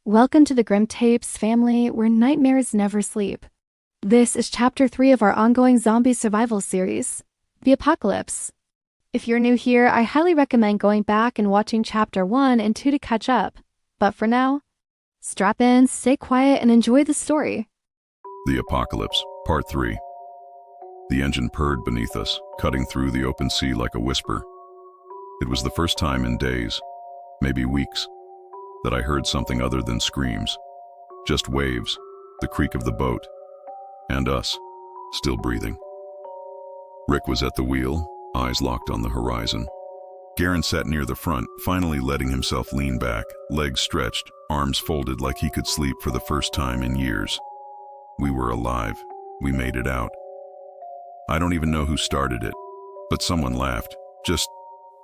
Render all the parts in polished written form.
Welcome to the Grim Tapes family, where nightmares never sleep. This is Chapter 3 of our ongoing zombie survival series, The Apocalypse. If you're new here, I highly recommend going back and watching Chapter 1 and 2 to catch up. But for now, strap in, stay quiet, and enjoy the story. The Apocalypse, Part 3. The engine purred beneath us, cutting through the open sea like a whisper. It was the first time in days, maybe weeks, that I heard something other than screams. Just waves, the creak of the boat, and us, still breathing. Rick was at the wheel, eyes locked on the horizon. Garen sat near the front, finally letting himself lean back, legs stretched, arms folded like he could sleep for the first time in years. We were alive. We made it out. I don't even know who started it, but someone laughed. Just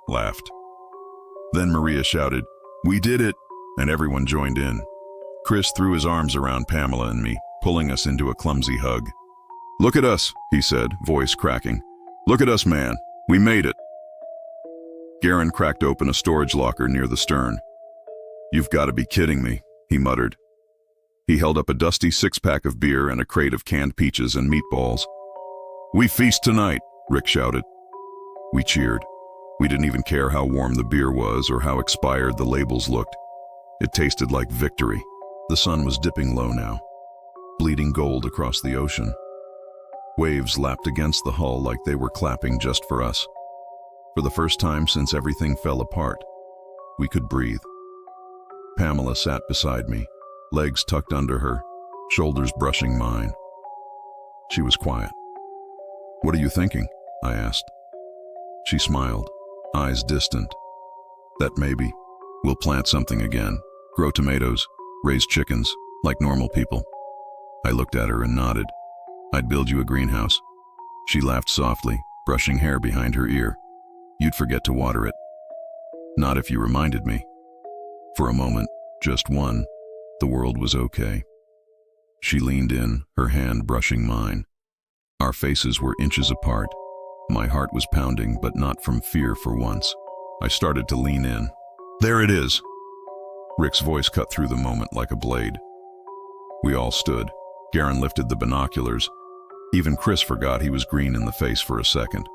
laughed. Then Maria shouted, "We did it!" and everyone joined in. Chris threw his arms around Pamela and me, pulling us into a clumsy hug. "Look at us," he said, voice cracking. "Look at us, man. We made it." Garen cracked open a storage locker near the stern. "You've got to be kidding me," he muttered. He held up a dusty six-pack of beer and a crate of canned peaches and meatballs. "We feast tonight," Rick shouted. We cheered. We didn't even care how warm the beer was or how expired the labels looked. It tasted like victory. The sun was dipping low now, bleeding gold across the ocean. Waves lapped against the hull like they were clapping just for us. For the first time since everything fell apart, we could breathe. Pamela sat beside me, legs tucked under her, shoulders brushing mine. She was quiet. "What are you thinking?" I asked. She smiled, eyes distant. "That maybe we'll plant something again, grow tomatoes, raise chickens, like normal people." I looked at her and nodded. "I'd build you a greenhouse." She laughed softly, brushing hair behind her ear. "You'd forget to water it." "Not if you reminded me." For a moment, just one, the world was okay. She leaned in, her hand brushing mine. Our faces were inches apart. My heart was pounding, but not from fear for once. I started to lean in. "There it is!" Rick's voice cut through the moment like a blade. We all stood. Garen lifted the binoculars. Even Chris forgot he was green in the face for a second.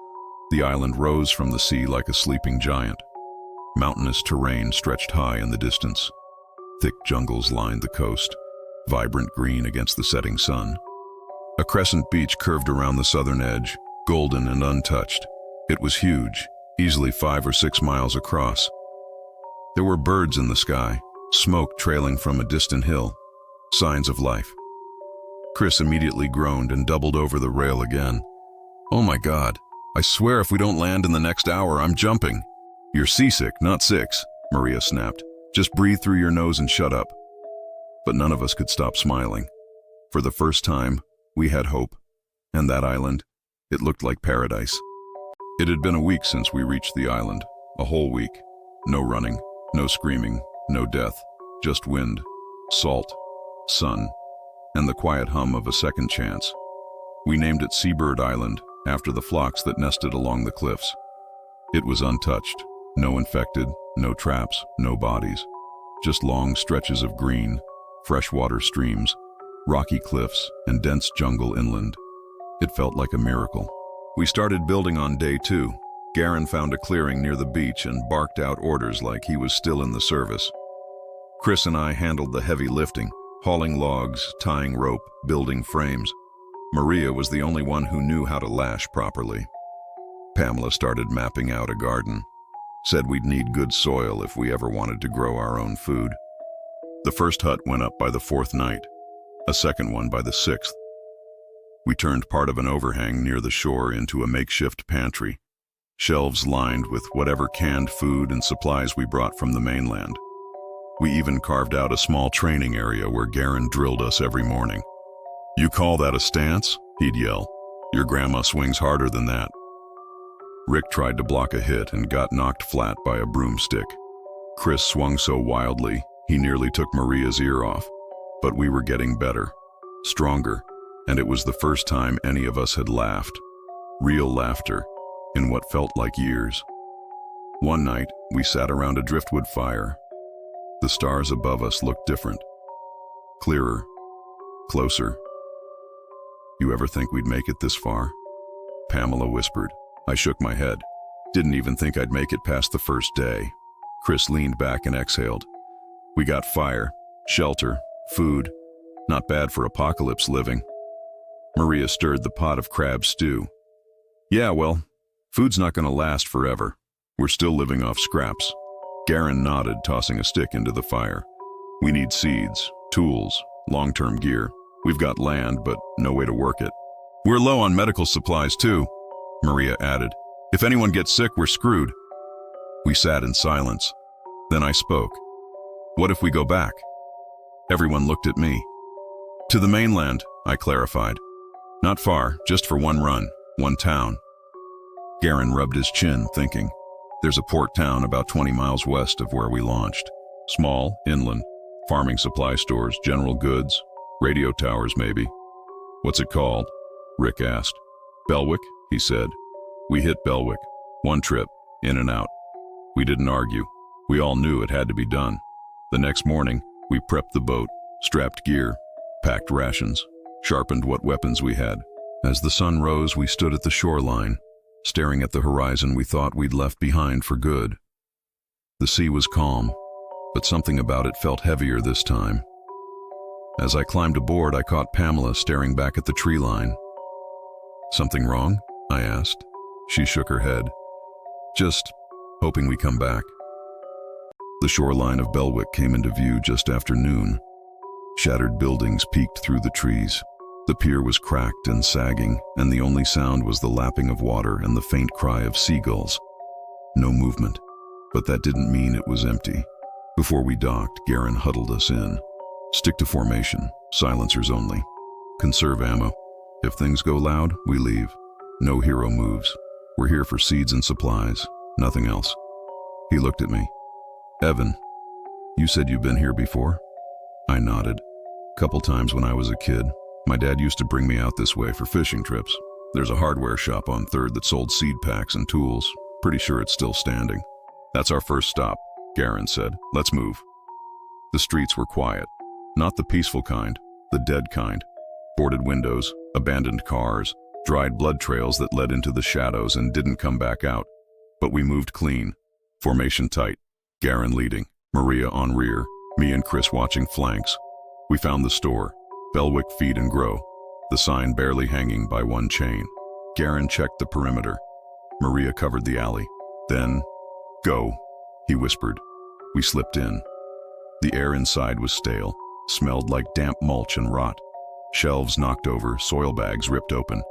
The island rose from the sea like a sleeping giant. Mountainous terrain stretched high in the distance. Thick jungles lined the coast, vibrant green against the setting sun. A crescent beach curved around the southern edge, golden and untouched. It was huge, easily 5 or 6 miles across. There were birds in the sky, smoke trailing from a distant hill, signs of life. Chris immediately groaned and doubled over the rail again. "Oh my God, I swear if we don't land in the next hour, I'm jumping." "You're seasick, not 6, Maria snapped. "Just breathe through your nose and shut up." But none of us could stop smiling. For the first time, we had hope. And that island, it looked like paradise. It had been a week since we reached the island. A whole week. No running, no screaming, no death. Just wind, salt, sun, and the quiet hum of a second chance. We named it Seabird Island, after the flocks that nested along the cliffs. It was untouched. No infected, no traps, no bodies. Just long stretches of green, freshwater streams, rocky cliffs, and dense jungle inland. It felt like a miracle. We started building on day 2. Garen found a clearing near the beach and barked out orders like he was still in the service. Chris and I handled the heavy lifting, hauling logs, tying rope, building frames. Maria was the only one who knew how to lash properly. Pamela started mapping out a garden. Said we'd need good soil if we ever wanted to grow our own food. The first hut went up by the 4th night, a second one by the 6th. We turned part of an overhang near the shore into a makeshift pantry, shelves lined with whatever canned food and supplies we brought from the mainland. We even carved out a small training area where Garen drilled us every morning. "You call that a stance?" he'd yell. "Your grandma swings harder than that." Rick tried to block a hit and got knocked flat by a broomstick. Chris swung so wildly, he nearly took Maria's ear off. But we were getting better, stronger, and it was the first time any of us had laughed. Real laughter, in what felt like years. One night, we sat around a driftwood fire. The stars above us looked different, clearer, closer. You ever think we'd make it this far? Pamela whispered. I shook my head. Didn't even think I'd make it past the first day. Chris leaned back and exhaled. We got fire, shelter, food. Not bad for apocalypse living. Maria stirred the pot of crab stew. Yeah, well, food's not gonna last forever. We're still living off scraps. Garen nodded, tossing a stick into the fire. We need seeds, tools, long-term gear. We've got land, but no way to work it. We're low on medical supplies, too, Maria added. If anyone gets sick, we're screwed. We sat in silence. Then I spoke. What if we go back? Everyone looked at me. To the mainland, I clarified. Not far, just for one run, one town. Garen rubbed his chin, thinking. There's a port town about 20 miles west of where we launched. Small, inland, farming supply stores, general goods, radio towers maybe. What's it called? Rick asked. Belwick, he said. We hit Belwick. One trip, in and out. We didn't argue. We all knew it had to be done. The next morning, we prepped the boat, strapped gear, packed rations, sharpened what weapons we had. As the sun rose, we stood at the shoreline, staring at the horizon we thought we'd left behind for good. The sea was calm, but something about it felt heavier this time. As I climbed aboard, I caught Pamela staring back at the tree line. Something wrong? I asked. She shook her head. Just hoping we come back. The shoreline of Belwick came into view just after noon. Shattered buildings peeked through the trees. The pier was cracked and sagging, and the only sound was the lapping of water and the faint cry of seagulls. No movement, but that didn't mean it was empty. Before we docked, Garen huddled us in. Stick to formation, silencers only. Conserve ammo. If things go loud, we leave. No hero moves. We're here for seeds and supplies, nothing else. He looked at me. Evan, you said you've been here before? I nodded. Couple times when I was a kid. My dad used to bring me out this way for fishing trips. There's a hardware shop on 3rd that sold seed packs and tools. Pretty sure it's still standing. That's our first stop, Garen said. Let's move. The streets were quiet. Not the peaceful kind, the dead kind. Boarded windows, abandoned cars, dried blood trails that led into the shadows and didn't come back out. But we moved clean. Formation tight. Garen leading, Maria on rear, me and Chris watching flanks. We found the store, Belwick Feed and Grow, the sign barely hanging by one chain. Garen checked the perimeter. Maria covered the alley. Then, go, he whispered. We slipped in. The air inside was stale, smelled like damp mulch and rot. Shelves knocked over, soil bags ripped open.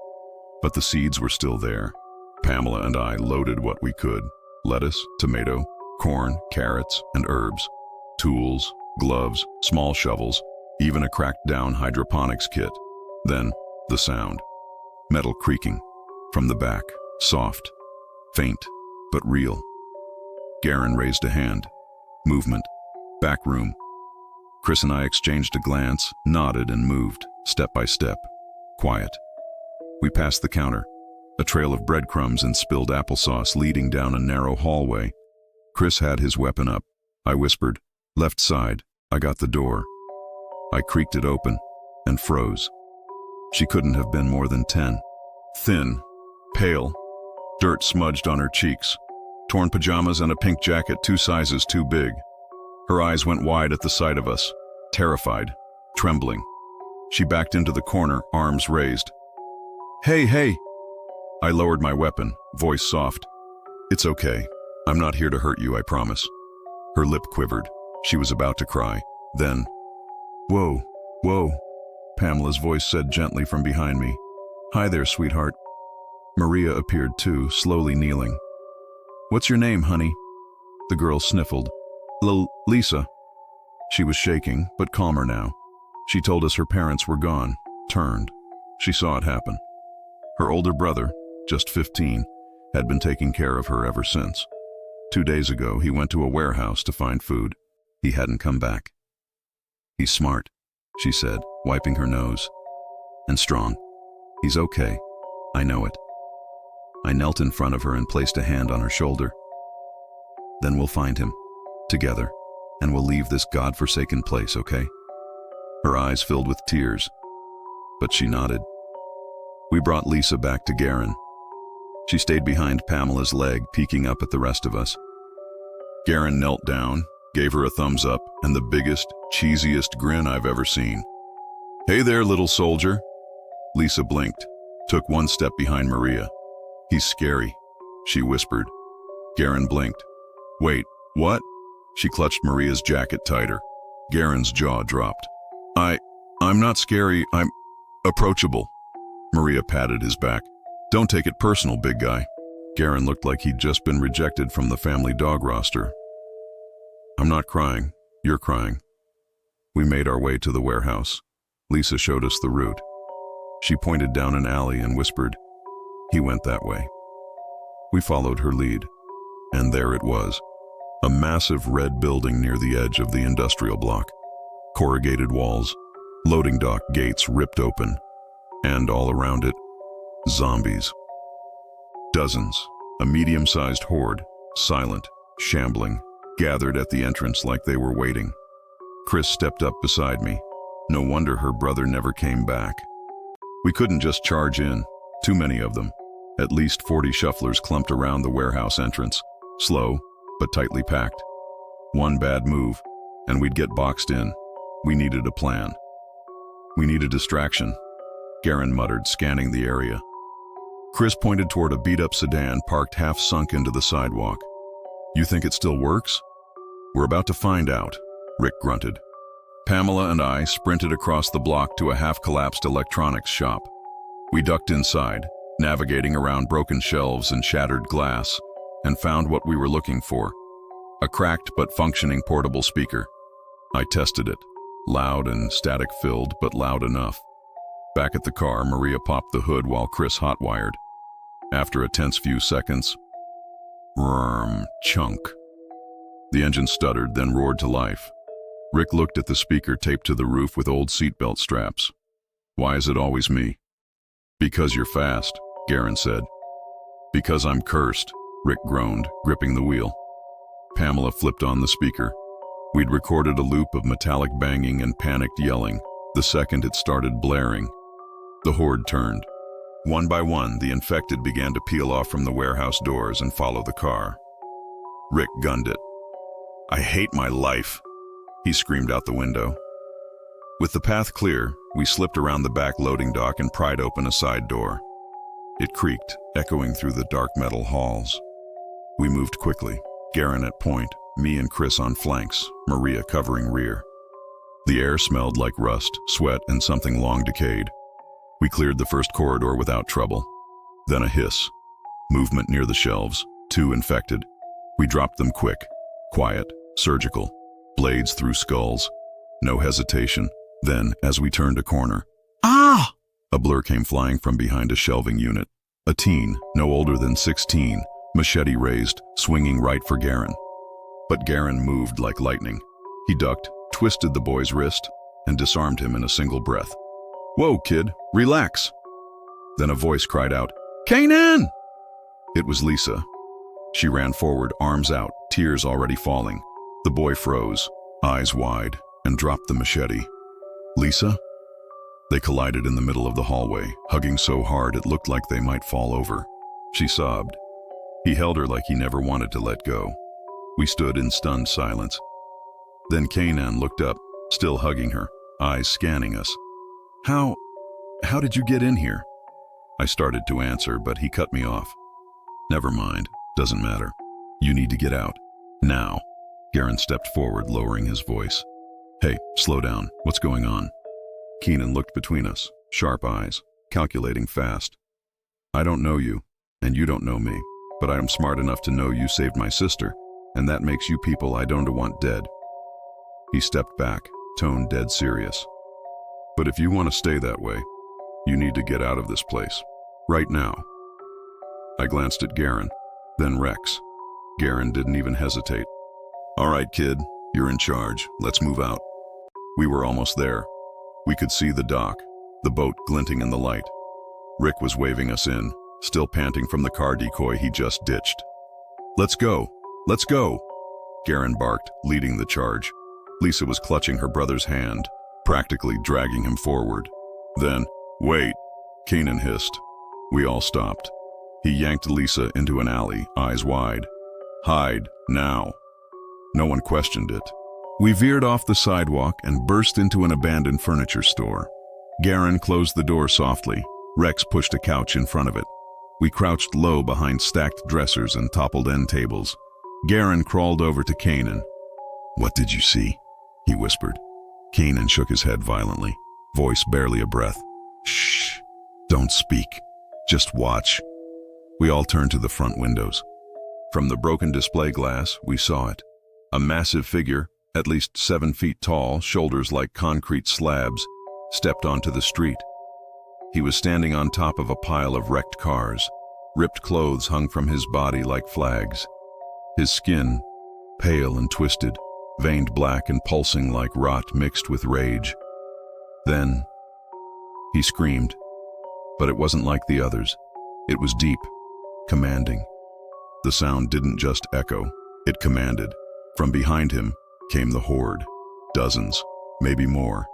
But the seeds were still there. Pamela and I loaded what we could. Lettuce, tomato, corn, carrots, and herbs. Tools, gloves, small shovels, even a cracked-down hydroponics kit. Then, the sound. Metal creaking. From the back, soft, faint, but real. Garen raised a hand. Movement. Back room. Chris and I exchanged a glance, nodded, and moved, step by step. Quiet. We passed the counter. A trail of breadcrumbs and spilled applesauce leading down a narrow hallway. Chris had his weapon up. I whispered, left side. I got the door. I creaked it open and froze. She couldn't have been more than 10. Thin, pale, dirt smudged on her cheeks, torn pajamas and a pink jacket 2 sizes too big. Her eyes went wide at the sight of us, terrified, trembling. She backed into the corner, arms raised. Hey, hey! I lowered my weapon, voice soft. It's okay. I'm not here to hurt you, I promise. Her lip quivered. She was about to cry. Then, whoa, whoa, Pamela's voice said gently from behind me. Hi there, sweetheart. Maria appeared too, slowly kneeling. What's your name, honey? The girl sniffled. Lisa. She was shaking, but calmer now. She told us her parents were gone, turned. She saw it happen. Her older brother, just 15, had been taking care of her ever since. 2 days ago, he went to a warehouse to find food. He hadn't come back. He's smart, she said, wiping her nose. And strong. He's okay. I know it. I knelt in front of her and placed a hand on her shoulder. Then we'll find him, together, and we'll leave this God-forsaken place, okay? her eyes filled with tears. But she nodded. We brought Lisa back to Garen. She stayed behind Pamela's leg, peeking up at the rest of us. Garen knelt down, gave her a thumbs up, and the biggest, cheesiest grin I've ever seen. "Hey there, little soldier." Lisa blinked, took one step behind Maria. "He's scary," she whispered. Garen blinked. "Wait, what?" She clutched Maria's jacket tighter. Garen's jaw dropped. I'm not scary, I'm approachable." Maria patted his back. "Don't take it personal, big guy." Garen looked like he'd just been rejected from the family dog roster. "I'm not crying, you're crying." We made our way to the warehouse. Lisa showed us the route. She pointed down an alley and whispered, "He went that way." We followed her lead, and there it was, a massive red building near the edge of the industrial block. Corrugated walls, loading dock gates ripped open, and all around it, zombies. Dozens, a medium-sized horde, silent, shambling, gathered at the entrance like they were waiting. Chris stepped up beside me. No wonder her brother never came back. We couldn't just charge in, too many of them. At least 40 shufflers clumped around the warehouse entrance, slow but tightly packed. One bad move, and we'd get boxed in. We needed a plan. "We need a distraction," Garen muttered, scanning the area. Chris pointed toward a beat-up sedan parked half-sunk into the sidewalk. "You think it still works?" "We're about to find out," Rick grunted. Pamela and I sprinted across the block to a half-collapsed electronics shop. We ducked inside, navigating around broken shelves and shattered glass, and found what we were looking for: a cracked but functioning portable speaker. I tested it, loud and static-filled, but loud enough. Back at the car, Maria popped the hood while Chris hotwired. After a tense few seconds, chunk. The engine stuttered, then roared to life. Rick looked at the speaker taped to the roof with old seatbelt straps. "Why is it always me?" "Because you're fast," Garen said. "Because I'm cursed," Rick groaned, gripping the wheel. Pamela flipped on the speaker. We'd recorded a loop of metallic banging and panicked yelling. The second it started blaring, the horde turned. One by one, the infected began to peel off from the warehouse doors and follow the car. Rick gunned it. "I hate my life," he screamed out the window. With the path clear, we slipped around the back loading dock and pried open a side door. It creaked, echoing through the dark metal halls. We moved quickly, Garen at point, me and Chris on flanks, Maria covering rear. The air smelled like rust, sweat, and something long decayed. We cleared the first corridor without trouble. Then a hiss. Movement near the shelves. 2 infected. We dropped them quick, quiet, surgical. Blades through skulls. No hesitation. Then, as we turned a corner, "Ah!" A blur came flying from behind a shelving unit. A teen, no older than 16, machete raised, swinging right for Garen. But Garen moved like lightning. He ducked, twisted the boy's wrist, and disarmed him in a single breath. "Whoa, kid, relax." Then a voice cried out, "Kanan!" It was Lisa. She ran forward, arms out, tears already falling. The boy froze, eyes wide, and dropped the machete. "Lisa?" They collided in the middle of the hallway, hugging so hard it looked like they might fall over. She sobbed. He held her like he never wanted to let go. We stood in stunned silence. Then Kanan looked up, still hugging her, eyes scanning us. How did you get in here?" I started to answer, but he cut me off. "Never mind, doesn't matter. You need to get out. Now." Garen stepped forward, lowering his voice. "Hey, slow down, what's going on?" Keenan looked between us, sharp eyes, calculating fast. "I don't know you, and you don't know me, but I am smart enough to know you saved my sister, and that makes you people I don't want dead." He stepped back, tone dead serious. "But if you want to stay that way, you need to get out of this place. Right now." I glanced at Garen, then Rex. Garen didn't even hesitate. "All right, kid, you're in charge. Let's move out." We were almost there. We could see the dock, the boat glinting in the light. Rick was waving us in, still panting from the car decoy he just ditched. "Let's go! Let's go!" Garen barked, leading the charge. Lisa was clutching her brother's hand, practically dragging him forward. Then, "Wait," Kanan hissed. We all stopped. He yanked Lisa into an alley, eyes wide. "Hide, now." No one questioned it. We veered off the sidewalk and burst into an abandoned furniture store. Garen closed the door softly. Rex pushed a couch in front of it. We crouched low behind stacked dressers and toppled end tables. Garen crawled over to Kanan. "What did you see?" he whispered. Kanan shook his head violently, voice barely a breath. "Shh, don't speak. Just watch." We all turned to the front windows. From the broken display glass, we saw it. A massive figure, at least 7 feet tall, shoulders like concrete slabs, stepped onto the street. He was standing on top of a pile of wrecked cars. Ripped clothes hung from his body like flags. His skin, pale and twisted, veined black and pulsing like rot mixed with rage. Then, he screamed. But it wasn't like the others. It was deep, commanding. The sound didn't just echo, it commanded. From behind him came the horde. Dozens, maybe more.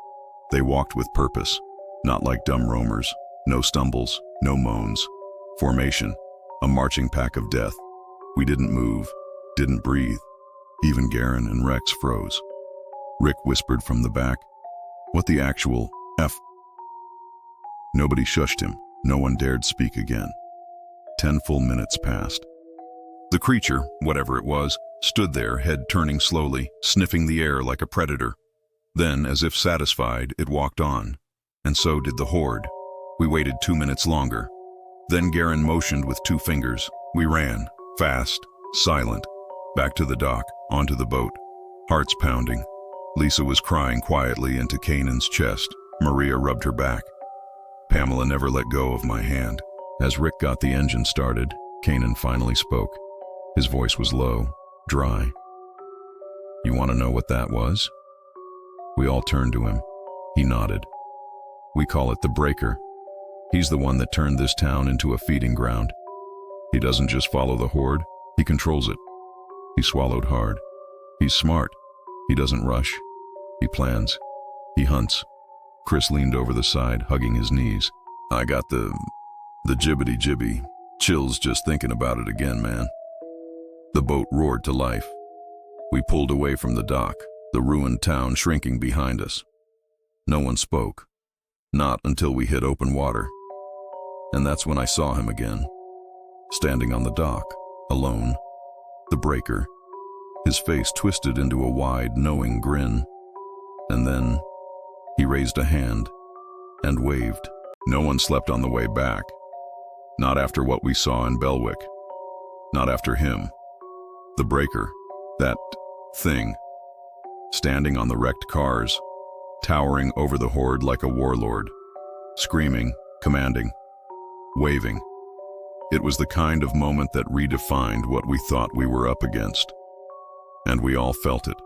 They walked with purpose, not like dumb roamers. No stumbles, no moans. Formation, a marching pack of death. We didn't move, didn't breathe. Even Garen and Rex froze. Rick whispered from the back, "What the actual F?" Nobody shushed him. No one dared speak again. 10 full minutes passed. The creature, whatever it was, stood there, head turning slowly, sniffing the air like a predator. Then, as if satisfied, it walked on. And so did the horde. We waited 2 minutes longer. Then Garen motioned with 2 fingers. We ran, fast, silent, back to the dock, onto the boat. Hearts pounding. Lisa was crying quietly into Kanan's chest. Maria rubbed her back. Pamela never let go of my hand. As Rick got the engine started, Kanan finally spoke. His voice was low, dry. "You want to know what that was?" We all turned to him. He nodded. "We call it the Breaker. He's the one that turned this town into a feeding ground. He doesn't just follow the horde, he controls it." He swallowed hard. "He's smart. He doesn't rush. He plans. He hunts." Chris leaned over the side, hugging his knees. "I got the jibbity-jibby chills just thinking about it again, man." The boat roared to life. We pulled away from the dock, the ruined town shrinking behind us. No one spoke. Not until we hit open water. And that's when I saw him again. Standing on the dock, alone. The Breaker. His face twisted into a wide, knowing grin. And then, he raised a hand and waved. No one slept on the way back. Not after what we saw in Belwick. Not after him. The Breaker, that thing, standing on the wrecked cars, towering over the horde like a warlord, screaming, commanding, waving. It was the kind of moment that redefined what we thought we were up against. And we all felt it.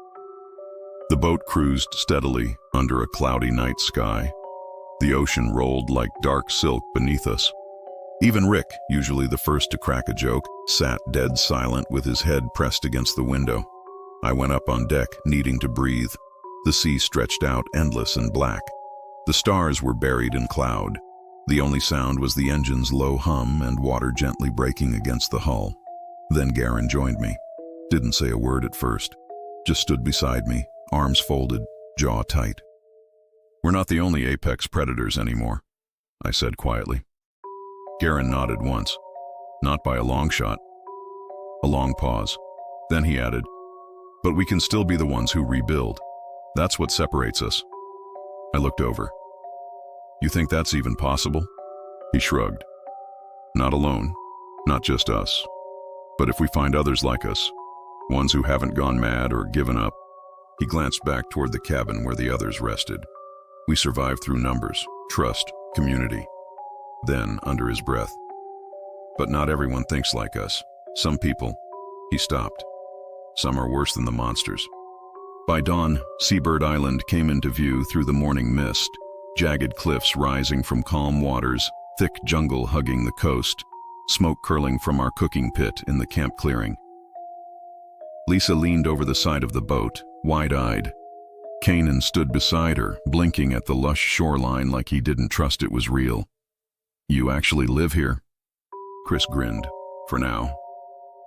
The boat cruised steadily under a cloudy night sky. The ocean rolled like dark silk beneath us. Even Rick, usually the first to crack a joke, sat dead silent with his head pressed against the window. I went up on deck, needing to breathe. The sea stretched out endless and black. The stars were buried in cloud. The only sound was the engine's low hum and water gently breaking against the hull. Then Garen joined me. Didn't say a word at first. Just stood beside me, arms folded, jaw tight. "We're not the only apex predators anymore," I said quietly. Garen nodded once. Not by a long shot. A long pause. Then he added, "But we can still be the ones who rebuild. That's what separates us." I looked over. "You think that's even possible?" He shrugged. "Not alone. Not just us. But if we find others like us, ones who haven't gone mad or given up." He glanced back toward the cabin where the others rested. "We survive through numbers, trust, community." Then, under his breath, "But not everyone thinks like us. Some people..." He stopped. "Some are worse than the monsters." By dawn, Seabird Island came into view through the morning mist, jagged cliffs rising from calm waters, thick jungle hugging the coast, smoke curling from our cooking pit in the camp clearing. Lisa leaned over the side of the boat, wide-eyed. Kanan stood beside her, blinking at the lush shoreline like he didn't trust it was real. You actually live here? Chris grinned. For now.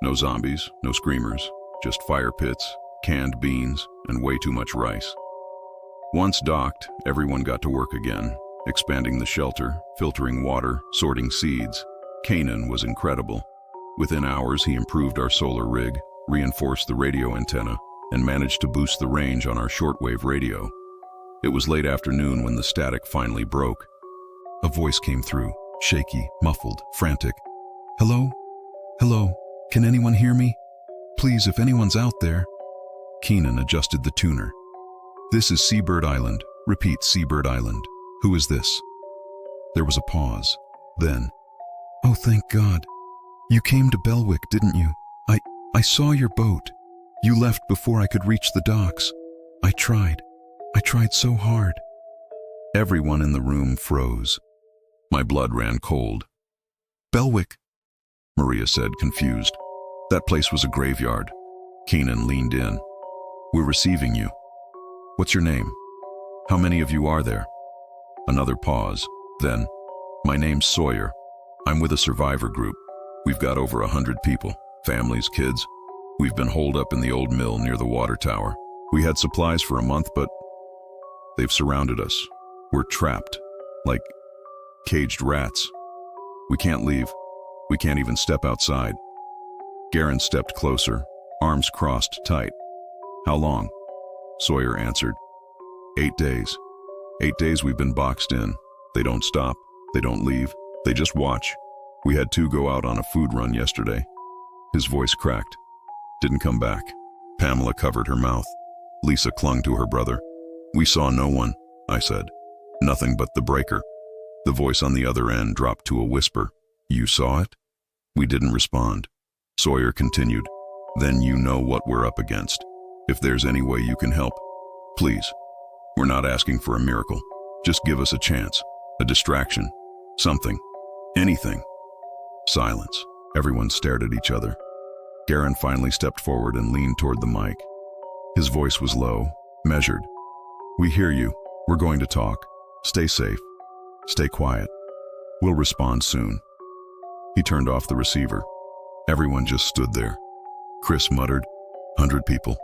No zombies, no screamers, just fire pits, canned beans, and way too much rice. Once docked, everyone got to work again, expanding the shelter, filtering water, sorting seeds. Kanan was incredible. Within hours, he improved our solar rig, reinforced the radio antenna, and managed to boost the range on our shortwave radio. It was late afternoon when the static finally broke. A voice came through, shaky, muffled, frantic. Hello? Hello? Can anyone hear me? Please, if anyone's out there. Keenan adjusted the tuner. This is Seabird Island. Repeat, Seabird Island. Who is this? There was a pause. Then, oh, thank God. You came to Belwick, didn't you? I saw your boat. You left before I could reach the docks. I tried so hard. Everyone in the room froze. My blood ran cold. Belwick, Maria said, confused. That place was a graveyard. Keenan leaned in. We're receiving you. What's your name? How many of you are there? Another pause. Then, my name's Sawyer. I'm with a survivor group. We've got over 100 people, families, kids. We've been holed up in the old mill near the water tower. We had supplies for a month, but they've surrounded us. We're trapped, like caged rats. We can't leave. We can't even step outside. Garen stepped closer, arms crossed tight. How long? Sawyer answered. 8 days. 8 days we've been boxed in. They don't stop. They don't leave. They just watch. We had 2 go out on a food run yesterday. His voice cracked. Didn't come back. Pamela covered her mouth. Lisa clung to her brother. We saw no one, I said. Nothing but the breaker. The voice on the other end dropped to a whisper. You saw it? We didn't respond. Sawyer continued. Then you know what we're up against. If there's any way you can help, please. We're not asking for a miracle. Just give us a chance, a distraction, something, anything. Silence. Everyone stared at each other. Garen finally stepped forward and leaned toward the mic. His voice was low, measured. We hear you. We're going to talk. Stay safe. Stay quiet. We'll respond soon. He turned off the receiver. Everyone just stood there. Chris muttered, 100 people,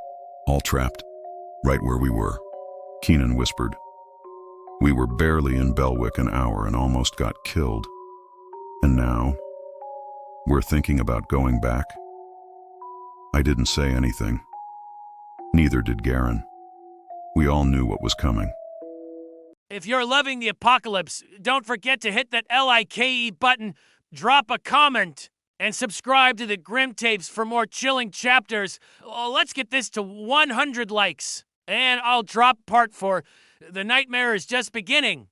all trapped, right where we were. Keenan whispered, we were barely in Belwick an hour and almost got killed. And now, we're thinking about going back. I didn't say anything. Neither did Garen. We all knew what was coming. If you're loving the apocalypse, don't forget to hit that LIKE button, drop a comment, and subscribe to the Grim Tapes for more chilling chapters. Let's get this to 100 likes, and I'll drop part 4. The nightmare is just beginning.